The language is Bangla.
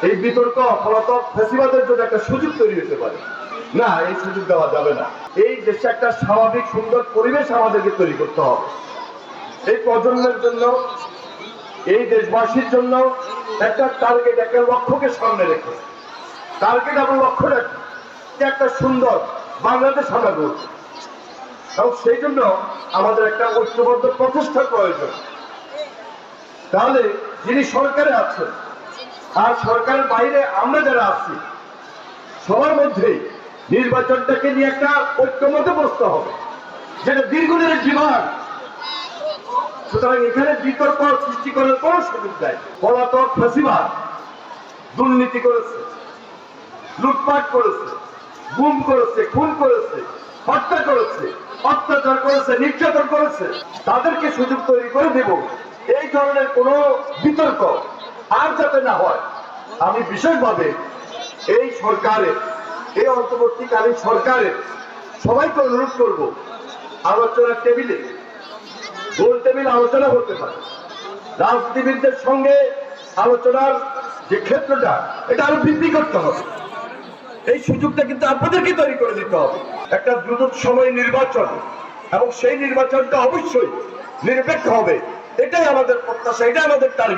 এই বিতর্ক পলাতক ফ্যাসিবাদের জন্য একটা সুযোগ তৈরি হতে পারে না, এই সুযোগ দেওয়া যাবে না। এই দেশে একটা স্বাভাবিক সুন্দর পরিবেশ আমাদেরকে তৈরি করতে হবে। এই প্রজন্মের জন্য, এই দেশবাসীর জন্য একটা টার্গেট, একটা লক্ষ্যকে সামনে রেখে টার্গেট এবং লক্ষ্য রাখি একটা সুন্দর বাংলাদেশ আমরা গড়ব। এবং সেই জন্য আমাদের একটা ঐক্যবদ্ধ প্রচেষ্টার প্রয়োজন। তাহলে যিনি সরকারে আছেন আর সরকারের বাইরে আমরা যারা আছি, সবার মধ্যেই নির্বাচনটাকে নিয়ে একটা ঐক্যমতে বসতে হবে, যেটা দীর্ঘদিনের ডিমান্ড। সুতরাং এখানে বিতর্ক সৃষ্টি করার কোনো সুযোগ নাই। পলাতক ফ্যাসিবাদ দুর্নীতি করেছে, লুটপাট করেছে, গুম করেছে, খুন করেছে, হত্যা করেছে, অত্যাচার করেছে, নির্যাতন করেছে। তাদেরকে সুযোগ তৈরি করে দেব এই ধরনের কোন বিতর্ক আর যাতে না হয়। আমি বিশেষভাবে এই সরকারের, এই অন্তর্বর্তীকালীন সরকারের সবাইকে অনুরোধ করব, আলোচনার টেবিলে, গোল টেবিল আলোচনা করতে পারে। রাজনীতিবিদদের সঙ্গে আলোচনার যে ক্ষেত্রটা, এটা আরো বৃদ্ধি করতে হবে। এই সুযোগটা কিন্তু আপনাদেরকে তৈরি করে দিতে হবে। একটা দ্রুত সময় নির্বাচন, এবং সেই নির্বাচনটা অবশ্যই নিরপেক্ষ হবে, এটাই আমাদের প্রত্যাশা, এটাই আমাদের টার্গেট।